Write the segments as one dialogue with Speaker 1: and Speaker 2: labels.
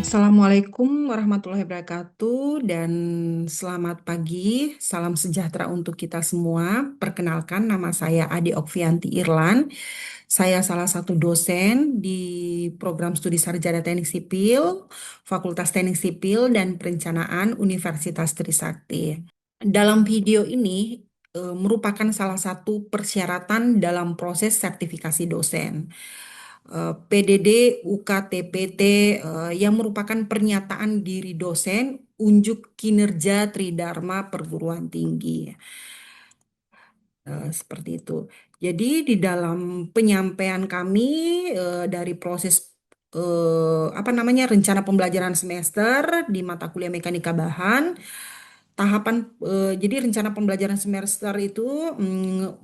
Speaker 1: Assalamualaikum warahmatullahi wabarakatuh dan selamat pagi, salam sejahtera untuk kita semua. Perkenalkan, nama saya Ade Okvianti Irlan. Saya salah satu dosen di program studi Sarjana Teknik Sipil, Fakultas Teknik Sipil dan Perencanaan Universitas Trisakti. Dalam video ini merupakan salah satu persyaratan dalam proses sertifikasi dosen. PDD UKTPT yang merupakan pernyataan diri dosen unjuk kinerja Tridharma Perguruan Tinggi. Seperti itu. Jadi di dalam penyampaian kami dari proses apa namanya rencana pembelajaran semester di mata kuliah Mekanika Bahan. Tahapan jadi rencana pembelajaran semester itu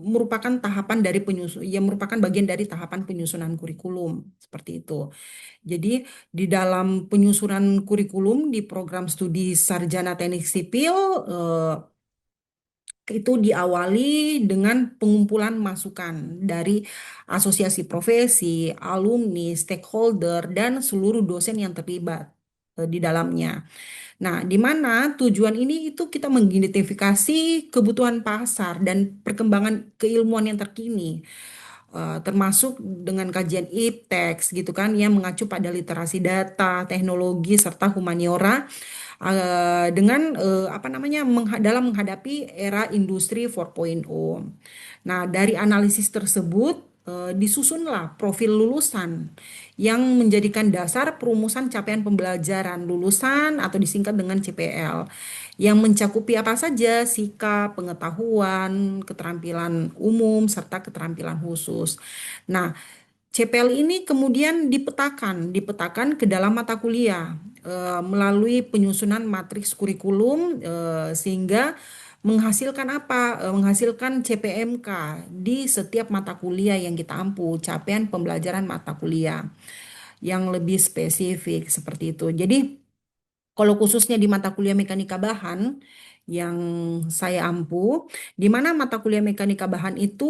Speaker 1: merupakan tahapan dari penyusun yang merupakan bagian dari tahapan penyusunan kurikulum seperti itu. Jadi di dalam penyusunan kurikulum di program studi Sarjana Teknik Sipil itu diawali dengan pengumpulan masukan dari asosiasi profesi, alumni, stakeholder, dan seluruh dosen yang terlibat di dalamnya. Nah, di mana tujuan ini itu kita mengidentifikasi kebutuhan pasar dan perkembangan keilmuan yang terkini, termasuk dengan kajian ipteks gitu kan, yang mengacu pada literasi data, teknologi serta humaniora dengan apa namanya dalam menghadapi era industri 4.0. Nah, dari analisis tersebut disusunlah profil lulusan yang menjadikan dasar perumusan capaian pembelajaran lulusan atau disingkat dengan CPL yang mencakupi apa saja sikap, pengetahuan, keterampilan umum serta keterampilan khusus. Nah, CPL ini kemudian dipetakan ke dalam mata kuliah melalui penyusunan matriks kurikulum sehingga menghasilkan apa? Menghasilkan CPMK di setiap mata kuliah yang kita ampu, capaian pembelajaran mata kuliah yang lebih spesifik seperti itu. Jadi kalau khususnya di mata kuliah mekanika bahan yang saya ampu, di mana mata kuliah mekanika bahan itu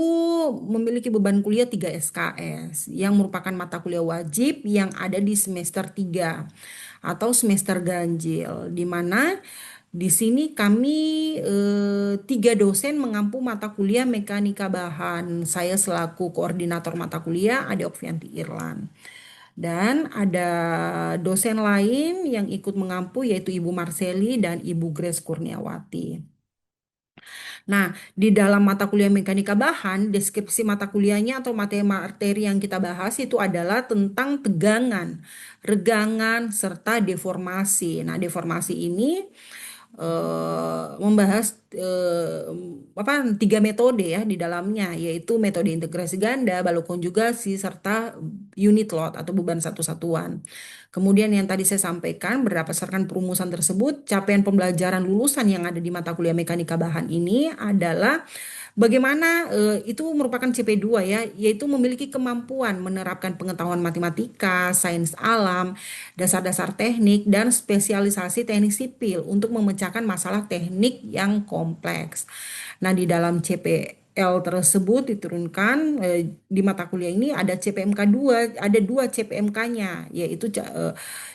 Speaker 1: memiliki beban kuliah 3 SKS yang merupakan mata kuliah wajib yang ada di semester 3 atau semester ganjil, di mana di sini kami tiga dosen mengampu mata kuliah mekanika bahan. Saya selaku koordinator mata kuliah Ade Okvianti Irlan. Dan ada dosen lain yang ikut mengampu yaitu Ibu Marseli dan Ibu Grace Kurniawati. Nah, di dalam mata kuliah mekanika bahan, deskripsi mata kuliahnya atau materi yang kita bahas itu adalah tentang tegangan, regangan, serta deformasi. Nah, deformasi ini membahas apa tiga metode ya di dalamnya yaitu metode integrasi ganda, balok konjugasi serta unit load atau beban satu satuan. Kemudian yang tadi saya sampaikan berdasarkan perumusan tersebut, capaian pembelajaran lulusan yang ada di mata kuliah mekanika bahan ini adalah bagaimana itu merupakan CP2 ya, yaitu memiliki kemampuan menerapkan pengetahuan matematika, sains alam, dasar-dasar teknik, dan spesialisasi teknik sipil untuk memecahkan masalah teknik yang kompleks. Nah, di dalam CPL tersebut diturunkan di mata kuliah ini ada CPMK 2, ada dua CPMK-nya, yaitu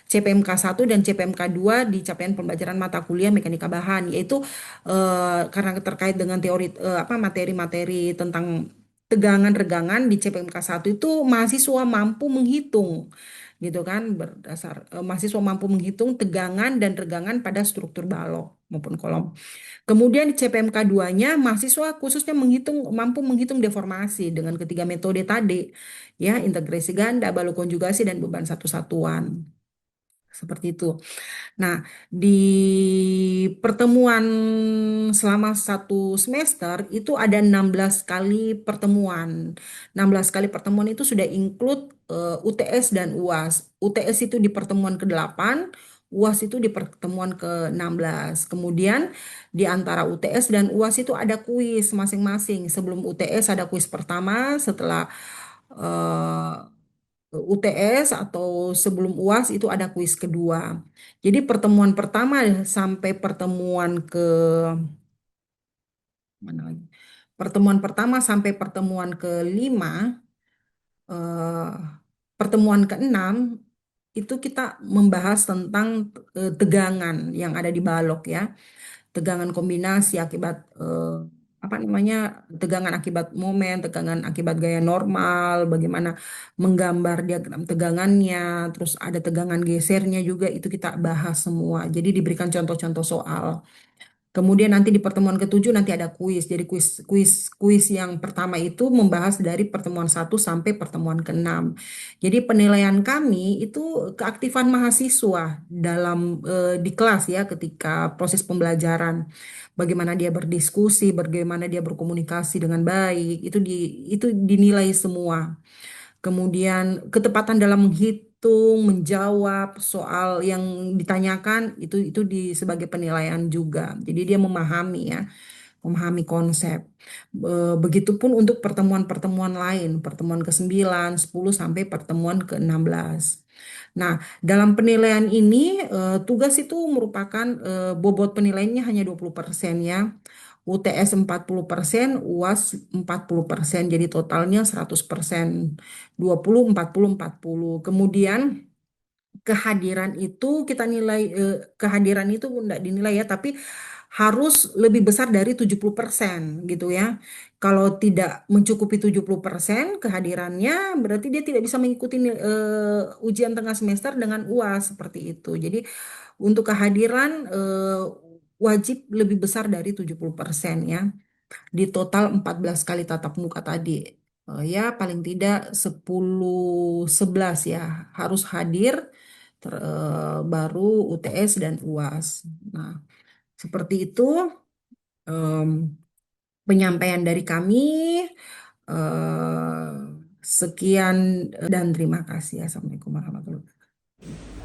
Speaker 1: CPMK 1 dan CPMK 2 di capaian pembelajaran mata kuliah mekanika bahan, yaitu karena terkait dengan teori apa materi-materi tentang tegangan regangan di CPMK 1 itu mahasiswa mampu menghitung gitu kan mahasiswa mampu menghitung tegangan dan regangan pada struktur balok maupun kolom. Kemudian di CPMK 2-nya mahasiswa khususnya mampu menghitung deformasi dengan ketiga metode tadi ya integrasi ganda, balok konjugasi dan beban satu satuan. Seperti itu. Nah, di pertemuan selama satu semester itu ada 16 kali pertemuan. 16 kali pertemuan itu sudah include UTS dan UAS. UTS itu di pertemuan ke-8, UAS itu di pertemuan ke-16. Kemudian di antara UTS dan UAS itu ada kuis masing-masing. Sebelum UTS ada kuis pertama, setelah eh, UTS atau sebelum UAS itu ada kuis kedua. Jadi pertemuan pertama sampai pertemuan ke mana lagi? Pertemuan pertama sampai pertemuan ke-5, eh, pertemuan ke-6 itu kita membahas tentang tegangan yang ada di balok ya. Tegangan kombinasi akibat apa namanya, tegangan akibat momen, tegangan akibat gaya normal, bagaimana menggambar diagram tegangannya, terus ada tegangan gesernya juga, itu kita bahas semua. Jadi diberikan contoh-contoh soal. Kemudian nanti di pertemuan ketujuh nanti ada kuis. Jadi kuis yang pertama itu membahas dari pertemuan satu sampai pertemuan keenam. Jadi penilaian kami itu keaktifan mahasiswa dalam di kelas ya, ketika proses pembelajaran. Bagaimana dia berdiskusi, bagaimana dia berkomunikasi dengan baik, itu dinilai semua. Kemudian ketepatan dalam menghitung, menjawab soal yang ditanyakan sebagai penilaian juga. Jadi dia memahami ya, memahami konsep. Begitupun untuk pertemuan-pertemuan lain, pertemuan ke-9, 10 sampai pertemuan ke-16. Nah, dalam penilaian ini tugas itu merupakan bobot penilaiannya hanya 20% ya. UTS 40%, UAS 40%, jadi totalnya 100%. 20, 40, 40. Kemudian kehadiran itu kita nilai, kehadiran itu enggak dinilai ya, tapi harus lebih besar dari 70% gitu ya. Kalau tidak mencukupi 70% kehadirannya, berarti dia tidak bisa mengikuti ujian tengah semester dengan UAS seperti itu. Jadi untuk kehadiran wajib lebih besar dari 70% ya. Di total 14 kali tatap muka tadi. Ya paling tidak 10-11 ya harus hadir, baru UTS dan UAS. Nah, seperti itu em, penyampaian dari kami. eh, Sekian dan terima kasih. Assalamualaikum warahmatullahi wabarakatuh.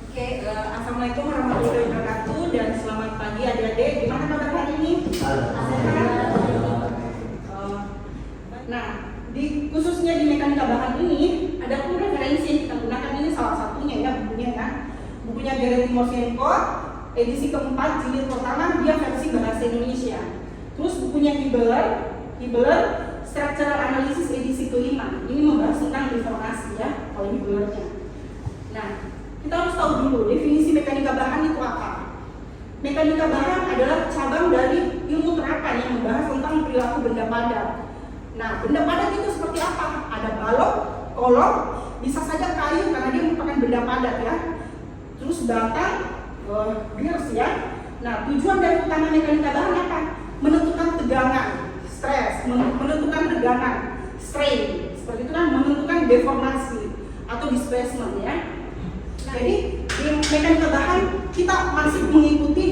Speaker 2: Oke, Assalamualaikum warahmatullahi wabarakatuh dan selamat pagi adik-adik. Gimana kabar hari ini? Sehat? Nah, khususnya di mekanika bahan ini ada pun referensi yang kita gunakan, ini salah satunya ya bukunya ya. Bukunya Gary Timoshenko, edisi keempat jilid pertama, dia versi bahasa Indonesia. Terus bukunya Hibbeler, Structural Analysis edisi kelima. Ini membahas tentang deformasi ya, kalau Hibbelernya. Nah, kita harus tahu dulu definisi mekanika bahan itu apa. Mekanika bahan adalah cabang dari ilmu terapan yang membahas tentang perilaku benda padat. Nah, benda padat itu seperti apa? Ada balok, kolom, bisa saja kayu karena dia merupakan benda padat ya. Terus batang, gears ya. Nah, tujuan dari utama mekanika bahan apa? Menentukan tegangan, stres, menentukan tegangan, strain, seperti itu kan, menentukan deformasi atau displacement ya. Jadi di mekanika bahan kita masih mengikuti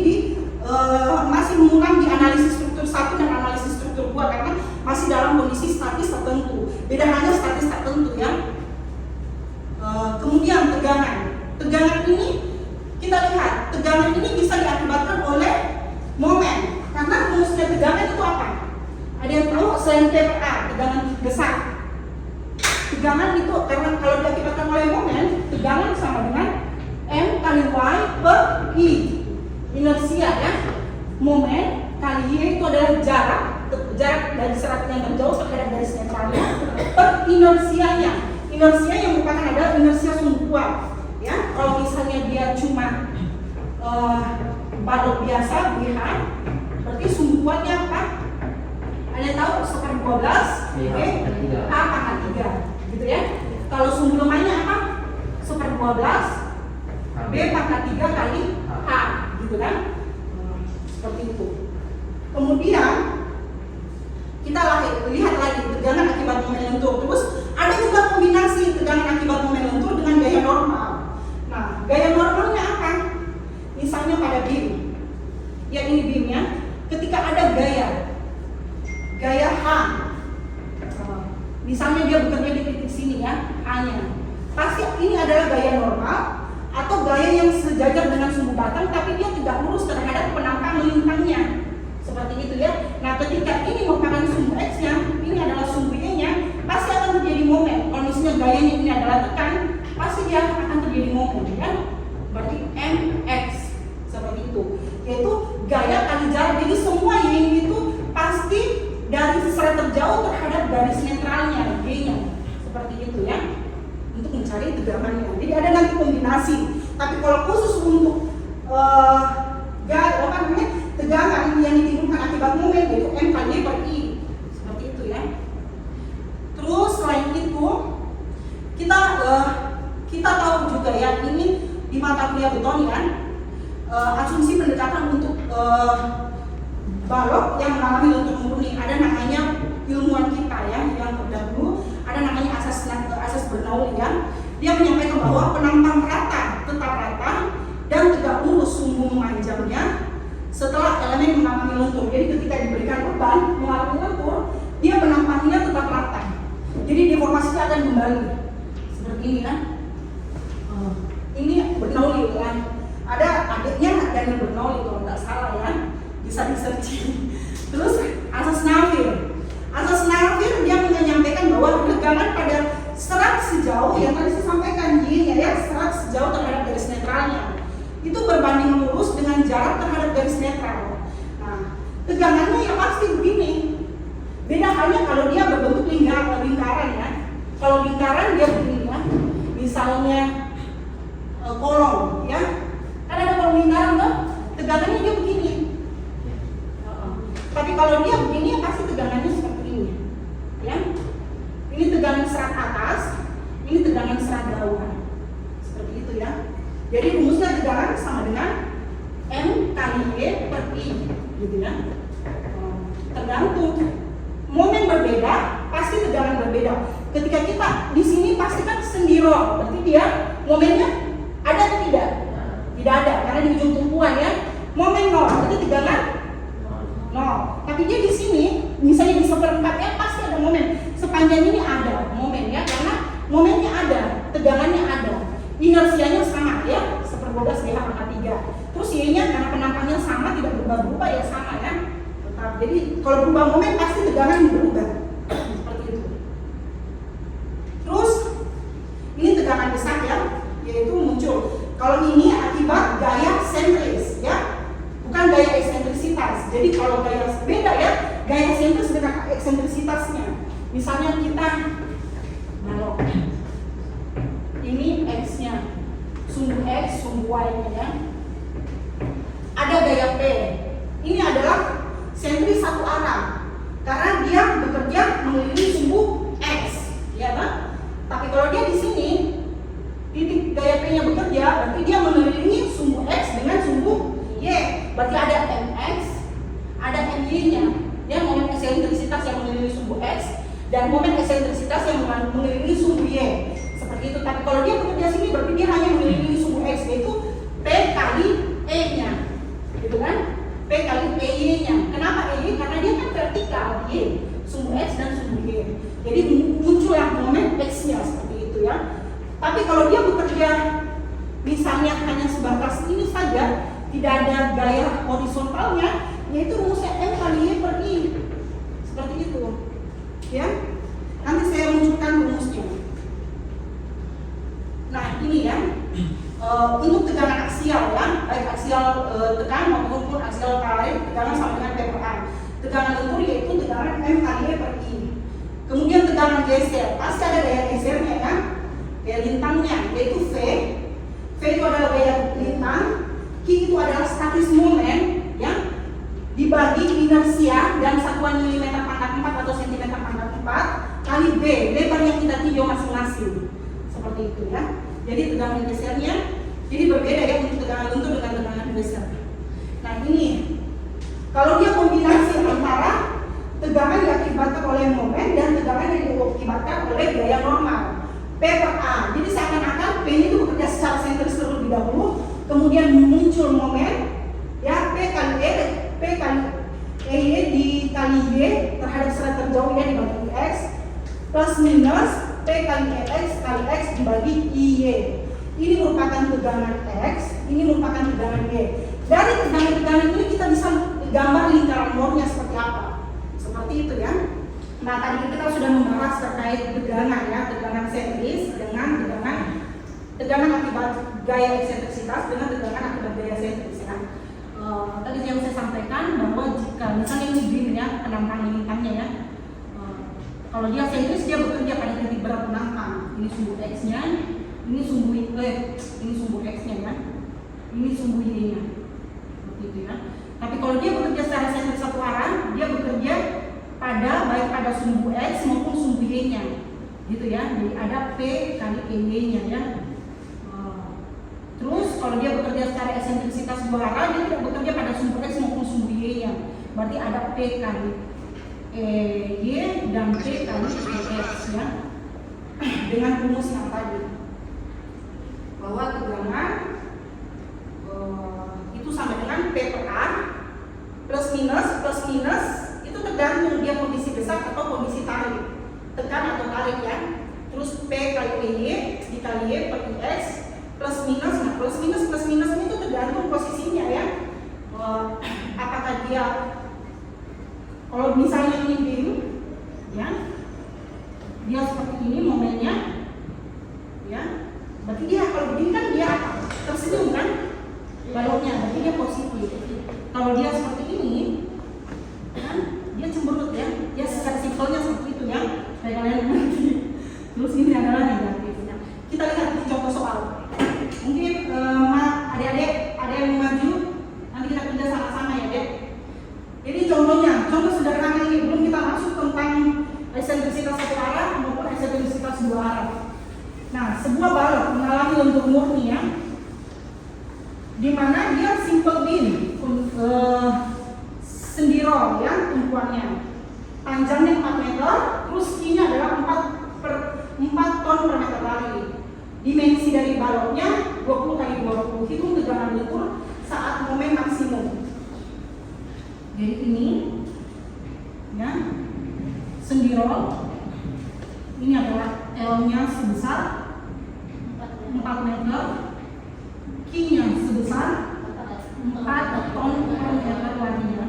Speaker 2: masih mengulang di analisis struktur 1 dan analisis struktur 2 karena masih dalam kondisi statis tertentu. Beda hanya statis tertentu ya. Kemudian tegangan ini kita lihat, tegangan ini bisa diakibatkan oleh momen. Karena rumusnya tegangan itu apa? Ada yang tahu? Selain T/A, tegangan besar. Tegangan itu karena kalau diakibatkan oleh momen, tegangan sama dengan M kali Y per I. Inersia ya. Momen kali Y itu adalah jarak dari serat yang terjauh terhadap garis netralnya per inersianya. Inersia yang merupakan adalah inersia sumbuan. Ya, kalau misalnya dia cuma balok biasa BH, berarti sumbuannya apa? Ada tahu? 1/12 A pangkat 3 gitu ya. Kalau sumbu lemahnya apa? 1/12 B pangkat 3 kali H gitu kan. Seperti itu. Kemudian kita lihat lagi tegangan akibat momen lentur. Terus ada juga kombinasi tegangan akibat momen lentur dengan gaya normal. Nah, gaya normalnya apa? Misalnya pada beam. Ya ini beamnya. Ketika ada gaya H, misalnya dia bekerja di titik sini ya, H-nya. Pasti ini adalah gaya normal atau gaya yang sejajar dengan sumbu batang tapi dia tidak lurus terhadap penampang lintangnya. Seperti itu ya. Nah, ketika ini merupakan sumbu X-nya, ini adalah sumbu Y-nya, pasti akan terjadi momen. Kalau misalnya gayanya ini adalah tekan, pasti dia akan terjadi momen ya. Berarti MX seperti itu. Yaitu gaya kali jarak. Jadi semua Y itu pasti dari serat terjauh terhadap garis netralnya, G-nya. Seperti itu ya. untuk mencari tegangannya. Jadi ada nanti kombinasi. Tapi kalau khusus untuk tegangan yang ditimbulkan akibat momen, yaitu M kali Y per I, seperti itu ya. Terus selain itu kita tahu juga ya, ini di mata kuliah Butonian, asumsi pendekatan untuk balok yang mengalami luntur murni. Ada namanya ilmuwan kita ya yang terdahulu, ada namanya asas Bernoulli ya. Dia menyampaikan bahwa penampang rata tetap rata dan tegak lurus sumbu memanjangnya setelah elemen mengalami luntur. Jadi ketika diberikan beban mengalami luntur, dia penampangnya tetap rata. Jadi deformasinya akan kembali seperti ini kan. Ini Bernoulli kan. Ada adiknya Daniel Bernoulli kalau nggak salah ya, bisa di-searching. Terus asas Navier. Asas Navier dia menyampaikan bahwa tegangan pada serat sejauh yang tadi saya sampaikan ya, serat sejauh terhadap garis netralnya itu berbanding lurus dengan jarak terhadap garis netral. Nah, tegangannya ya pasti begini. Beda halnya kalau dia berbentuk lingkaran ya. Kalau lingkaran dia begini ya. Misalnya kolom ya. Kan ada kolom lingkaran kan? Tegangannya dia begini. Tapi kalau dia begini ya pasti tegangannya seperti ini. Ya. Ini tegangan serat atas, ini tegangan serat bawah. Seperti itu ya. Jadi rumusnya tegangan sama dengan M kali Y per I gitu ya. Tergantung momen berbeda, pasti tegangan berbeda. Ketika kita di sini pasti kan sendiro, berarti dia momennya ada atau tidak? Tidak ada, karena di ujung tumpuan ya. Momen 0, berarti tegangan 0. Tapi dia di sini, misalnya di seperempatnya pasti ada momen. Sepanjang ini ada momen ya, karena momennya ada, tegangannya ada, inersianya sama ya, 1/12 GH pangkat 3. Terus Y-nya karena penampangnya sama, tidak berubah-ubah ya, sama ya. Tetap. Jadi kalau berubah momen pasti tegangan berubah. Seperti itu. Terus ini tegangan besar ya, yaitu muncul. Kalau ini akibat gaya sentris ya, bukan gaya eksentrisitas. Jadi kalau gaya beda ya, gaya sentris dengan eksentrisitasnya. Misalnya kita balok, ini X-nya, sumbu X, sumbu Y-nya ya. Ada gaya P. Ini adalah sentris satu arah, karena dia bekerja mengelilingi sumbu X, ya kan? Tapi kalau dia di sini, titik gaya P-nya bekerja, berarti dia mengelilingi sumbu X dengan sumbu Y. Berarti ada MX, ada MY-nya. Dia momen eksentrisitas yang mengelilingi sumbu X dan momen eksentrisitas yang mengelilingi sumbu Y. Seperti itu. Tapi kalau dia bekerja sini, berarti dia hanya mengelilingi sumbu X, yaitu P kali E-nya, gitu kan? P kali PY-nya. Kenapa EY? Karena dia kan vertikal Y, sumbu X dan sumbu Y. Jadi muncullah momen X-nya seperti itu ya. Tapi kalau dia bekerja misalnya hanya sebatas ini saja, tidak ada gaya horizontalnya, yaitu rumusnya M kali Y per I. Seperti itu. Ya. Nanti saya munculkan rumusnya. Nah, ini ya. Untuk tegangan aksial ya, baik aksial tekan maupun aksial tarik, tegangan sama dengan P per A. Tegangan lentur yaitu tegangan M kali Y per I. Kemudian tegangan geser, pasti ada gaya gesernya ya. Gaya lintangnya yaitu V. V itu adalah gaya lintang, Q itu adalah statis momen ya, dibagi inersia dan satuan milimeter pangkat 4 atau sentimeter pangkat 4 kali B, lebar yang kita tinjau masing-masing. Seperti itu ya. Jadi tegangan gesernya jadi berbeda ya untuk tegangan lentur dengan tegangan geser. Nah ini kalau dia kombinasi antara tegangan yang diakibatkan oleh momen dan tegangan yang diakibatkan oleh gaya normal P per A. Jadi seakan-akan P itu bekerja secara sentris terlebih dahulu, kemudian muncul momen ya P kali E, P kali EY dikali Y terhadap serat terjauh ya dibagi X plus minus P kali EX kali X dibagi IY. Ini merupakan tegangan X, ini merupakan tegangan Y. Dari tegangan-tegangan ini kita bisa gambar lingkaran Mohrnya seperti apa. Seperti itu ya. Nah tadi kita sudah membahas terkait tegangan ya, tegangan sentris dengan tegangan akibat gaya eksentrisitas dengan tegangan akibat gaya sentris ya. Tadi yang saya sampaikan bahwa jika misalnya ini beam ya, penampang lintangnya ya, kalau dia sentris dia bekerja pada titik berat penampang. ini sumbu X-nya, ini sumbu X-nya ya, ini sumbu Y-nya, seperti itu ya. Tapi kalau dia bekerja secara sentris satu arah, dia bekerja baik pada sumbu X maupun sumbu Y-nya, gitu ya. Jadi ada P kali Y-nya ya. Terus kalau dia bekerja secara eksentrisitas dua arah, dia tidak bekerja pada sumbu X maupun sumbu Y-nya. Berarti ada P kali Y dan P kali X ya. Dengan rumus yang tadi, bahwa tegangan itu sama dengan P per A plus minus itu tergantung dia kondisi desak atau kondisi tarik, tekan atau tarik ya. Terus P kali Y dikali Y per X plus minus. Nah, plus minus ini tuh tergantung posisinya ya. Apakah dia, kalau misalnya ini beam ya, dia seperti ini momennya ya, berarti dia kalau begini kan dia apa? Tersenyum kan baloknya, berarti dia positif. Kalau dia seperti ini kan dia cemberut ya, dia secara simpelnya seperti itu ya, kayak kalian mengerti. Terus ini adalah negatifnya. Kita lihat di contoh soal. Mungkin adik-adik ada yang maju, nanti kita kerja sama-sama ya dek. Jadi contoh sederhana ini, belum kita masuk tentang eksentrisitas satu arah maupun eksentrisitas dua arah. Nah, sebuah balok mengalami lentur murni ya, di mana dia simple beam, sendirol ya tumpuannya, panjangnya 4 meter, terus Q-nya adalah 4 ton per meter lari. Dimensi dari baloknya 20 kali 20, hitung tegangan lentur saat momen maksimum. Jadi ini ya, sendirol ini adalah L-nya sebesar 4 meter, Q-nya sebesar 4 ton per meter larinya.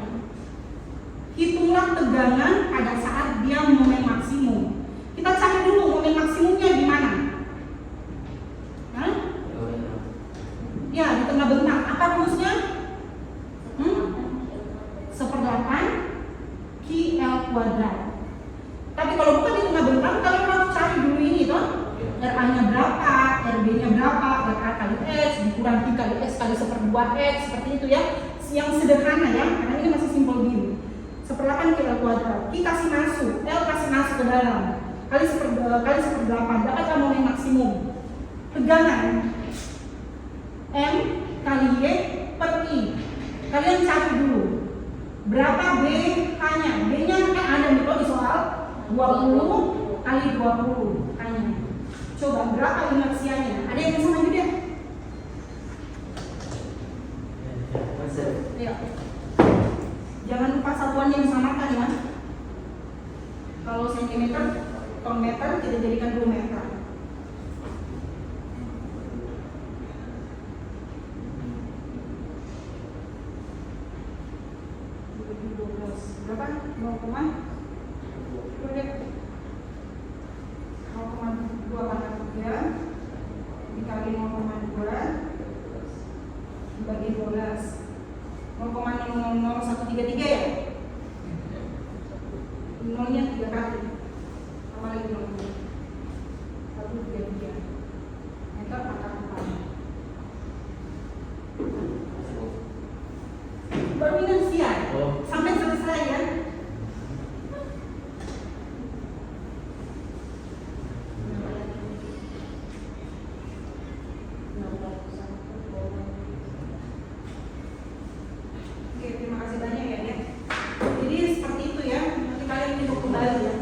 Speaker 2: Hitunglah tegangan pada saat dia momen maksimum. Kita cari dulu momen maksimumnya di mana? Ya, di tengah bentang. Apa rumusnya? 1/8 QL kuadrat. Tapi kalau bukan di tengah bentang, kalian harus cari dulu ini toh. RA-nya berapa, RB-nya berapa, RA kali X dikurang Q kali X kali 1/2X, seperti itu ya. Yang sederhana ya, karena ini masih simple beam. 1/8 QL kuadrat. Q kasih masuk, L kasih masuk ke dalam. Kali 1/8, dapatlah momen maksimum. Tegangan M kali Y per I. Kalian cari dulu berapa B-nya. B-nya kan ada nih di soal 20 kali 20 H-nya. Coba berapa inersianya? Ada yang bisa maju deh? Ya. Jangan lupa satuan yang disamakan ya. Kalau sentimeter, ton meter kita jadikan 2 meter. Berapa? 0,2 kali 3 dikali 0,2 dibagi 12, 0,000133 ya? Nolnya 3 kali, sama lagi 0, 133 meter pangkat 4. Baru minus ya? Sampai selesai ya? Oke, terima kasih banyak ya dek. Jadi seperti itu ya, nanti kalian hitung kembali ya.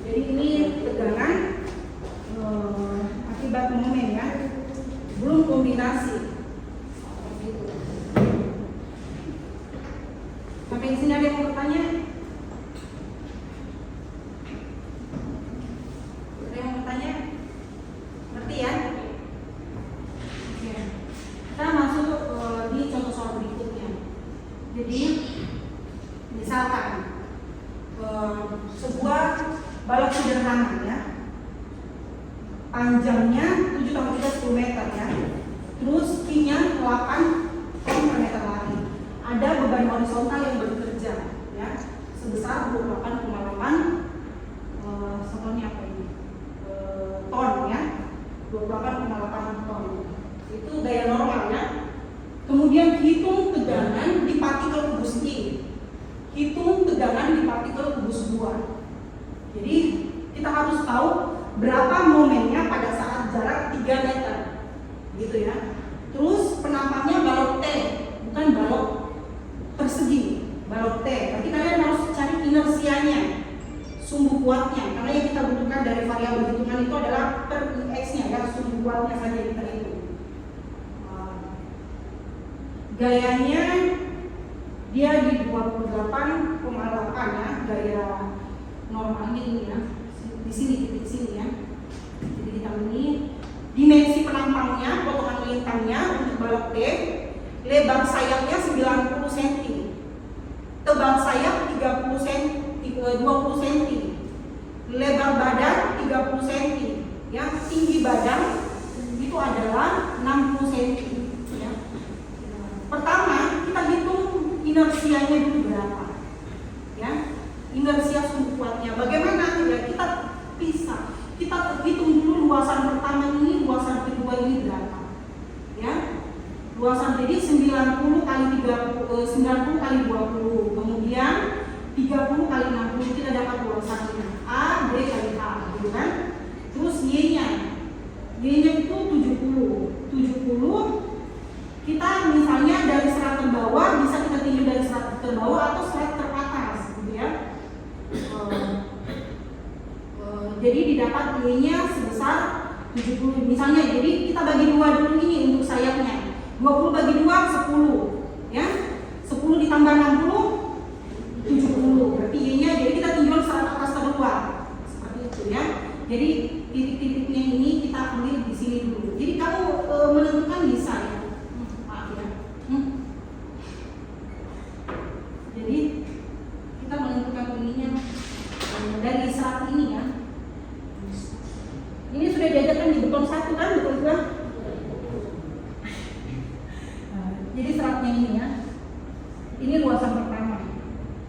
Speaker 2: Jadi ini tegangan akibat momen ya, belum kombinasi. Sampai di sini ada yang mau bertanya? Ada yang mau bertanya? Ngerti ya? Oke. Kita masuk di contoh soal berikutnya. Jadi, misalkan sebuah balok sederhana ya, panjangnya 7 tambah 3 10 meter ya, terus Q-nya 8 ton per meter lari. Ada beban horizontal yang bekerja ya sebesar 28,8 satuannya apa ini? Ton ya, 28,8 ton. Itu gaya normal ya. Kemudian hitung tegangan di partikel kubus I. Hitung tegangan di partikel kubus 2. Jadi kita harus tahu berapa momennya pada saat jarak 3 meter. Gitu ya. Terus penampaknya balok T, bukan balok persegi, balok T. Berarti kalian harus cari inersianya, sumbu kuatnya, karena yang kita butuhkan dari variabel hitungan itu adalah per Ix-nya ya, sumbu kuatnya saja kita hitung. Gayanya dia di 28,8 ya, gaya normalnya ini ya, di sini titik sini ya. Jadi kita ini dimensi penampangnya, potongan lintangnya untuk balok T, lebar sayapnya 90 cm, tebal sayap 30 cm, 20 cm, lebar badan 30 cm, ya, tinggi badan itu adalah 60 cm. Ya. Pertama kita hitung inersianya dulu berapa, ya, inersia sumbu kuatnya. Bagaimana? Ya kita bisa, kita hitung dulu luasan pertama ini, luasan kedua ini berapa, ya. Luasan jadi 90 kali 30, 90 kali 20, kemudian 30 kali 60 kita dapat luasannya A, B kali A, gitu kan? Terus Y-nya itu 70. Kita misalnya dari serat terbawah bisa kita tinjau dari serat terbawah atau serat teratas, gitu ya. Jadi didapat Y-nya sebesar 70. Misalnya, jadi kita bagi dua dulu ini untuk sayapnya. 20 bagi 2, 10 ya, 10 ditambah 60, 70. Berarti Y-nya, jadi kita tinjau serat atas terluar seperti itu ya. Jadi titik-titiknya ini kita ambil di sini dulu. Jadi kamu menentukan bisa ya. Maaf ya. Jadi kita menentukan ininya dari serat ini ya. Ini sudah diajarkan di beton 1 kan, betul kan? Jadi seratnya ini ya, ini luasan pertama,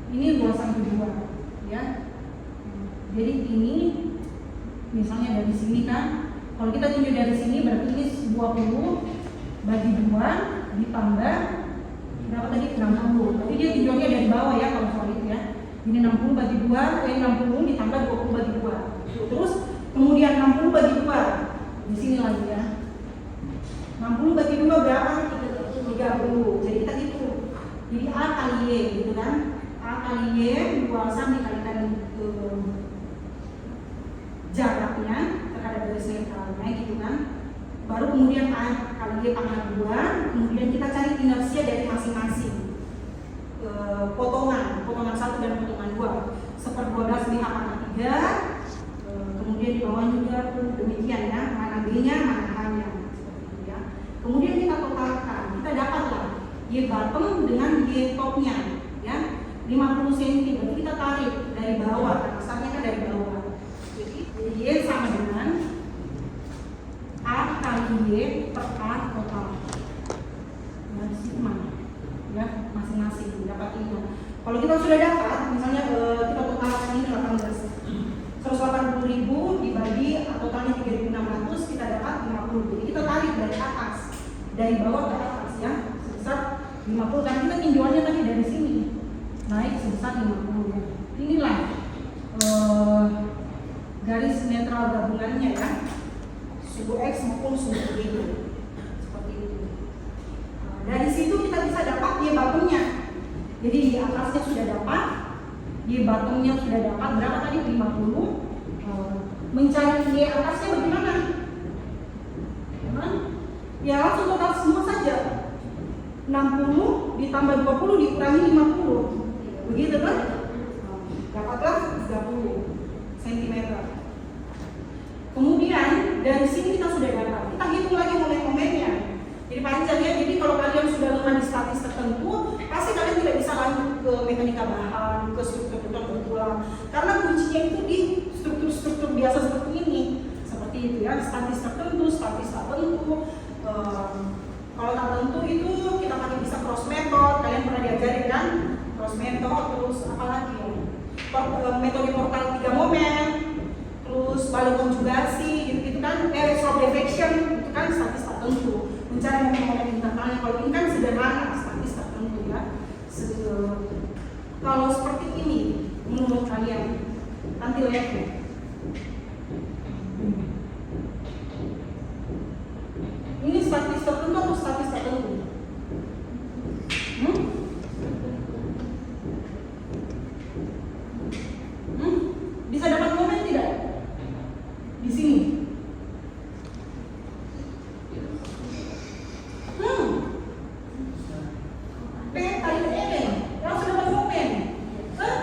Speaker 2: ini luasan kedua, ya. Jadi ini, misalnya dari sini kan, kalau kita tinjau dari sini berarti ini 20 bagi 2 ditambah berapa tadi? 60. Berarti dia tinjaunya dari bawah ya kalau soal itu ya. Ini 60 bagi 2, 60 ditambah 20 bagi 2. Terus kemudian 60 bagi 2 di sini lagi ya. 60 bagi 2 berapa? 30. Jadi kita hitung. Jadi A kali Y gitu kan. A kali Y luasan dikalikan jaraknya terhadap garis netralnya gitu kan. Baru kemudian A kali Y pangkat 2. Kemudian kita cari inersia dari masing-masing potongan 1 dan potongan 2. 1/12 di H pangkat 3. Kemudian di bawah juga demikian ya. Mana B-nya, mana H-nya. Kemudian kita totalkan, kita dapatlah Y bottom dengan Y topnya ya, 50 cm. Berarti kita tarik dari bawah, asalnya kan dari bawah. Jadi Y sama dengan A kali Y per A total. Nah, di situ mana? Ya, masing-masing dapat itu. Kalau kita sudah dapat, misalnya kita totalkan ini 180.000 dibagi totalnya 3.600, kita dapat 50. Jadi kita tarik dari atas, dari bawah ke atas ya, sebesar 50. Karena kita tinjauannya tadi dari sini naik sebesar 50 ya. Inilah garis netral gabungannya ya, sumbu X maupun sumbu Y seperti itu. Dari situ kita bisa dapat Y bottomnya. Jadi di atasnya sudah dapat, Y bottomnya sudah dapat berapa tadi? 50. Mencari Y atasnya bagaimana? Ya langsung total semua saja. 60 ditambah 20 dikurangi 50. Begitu kan? Dapatlah 30 cm. Kemudian dari sini kita sudah dapat. Kita hitung lagi momen-momennya. Jadi panjang ya. Jadi kalau kalian sudah lemah di statis tertentu, pasti kalian tidak bisa lanjut ke mekanika bahan, ke struktur berulang. Karena kuncinya itu di struktur-struktur biasa seperti ini. Seperti itu ya, statis tertentu, statis tak tentu. Kalau tak tentu itu kita pakai bisa cross method. Kalian pernah diajarin kan? Cross method, terus apa lagi? Metode portal 3 momen. terus balon konjugasi gitu-gitu kan, swap deflection itu kan statis tertentu, mencari momen-momen internalnya. Kalau ini kan sederhana, statis tertentu ya. Kalau seperti ini menurut kalian nanti lihat ya. Ini statis tertentu atau statis tertentu? Bisa dapat momen tidak? Di sini. P kali N, langsung dapat momen. Nah,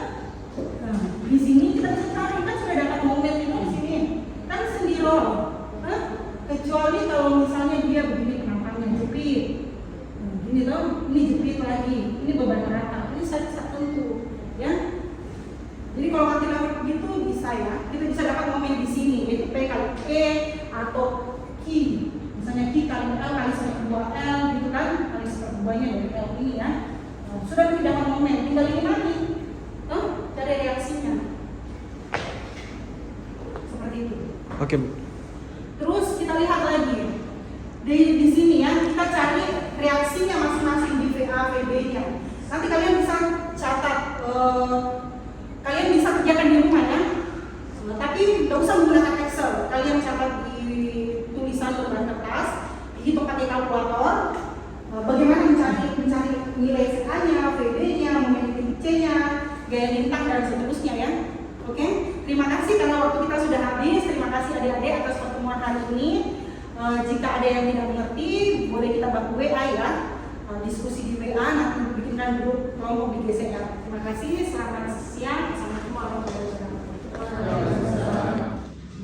Speaker 2: di sini kita bisa cari kan sudah dapat momen itu di sini. Kan sendiri. Kecuali kalau misalnya dia begini penampakannya jepit. Gini dong, ini jepit lagi, ini beban rata, ini statis tertentu, ya. Jadi kalau mati begitu bisa ya, kita bisa dapat momen di sini, yaitu P kali E atau Q. Misalnya Q kali L kali √2 L gitu kan, kali √2-nya dari L ini ya. Sudah kita dapat momen, tinggal ini lagi, cari reaksinya. Seperti itu.
Speaker 3: Oke.
Speaker 2: Terus kita lihat lagi di sini ya, kita cari reaksinya masing-masing di VA, VB-nya. Nanti kalian bisa catat, kalian bisa kerjakan di rumah ya. Tapi nggak usah menggunakan Excel. Kalian catat di tulisan lembar kertas, dihitung pakai kalkulator. Bagaimana mencari nilai VA-nya, VB-nya, momen titik C-nya, gaya lintang dan seterusnya ya. Oke, terima kasih karena waktu kita sudah habis. Terima kasih adik-adik atas pertemuan hari ini. Jika ada yang tidak mengerti, boleh kita bantu WA ya. Diskusi di WA, nanti bikinkan grup kelompok di GCR. Terima kasih, selamat siang, assalamualaikum warahmatullahi wabarakatuh.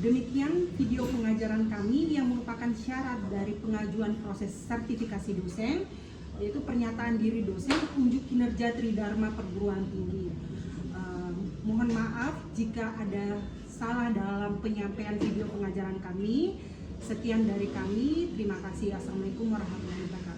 Speaker 2: Demikian video pengajaran kami yang merupakan syarat dari pengajuan proses sertifikasi dosen, yaitu pernyataan diri dosen unjuk kinerja Tridharma Perguruan Tinggi. Mohon maaf jika ada salah dalam penyampaian video pengajaran kami. Sekian dari kami, terima kasih. Assalamualaikum warahmatullahi wabarakatuh.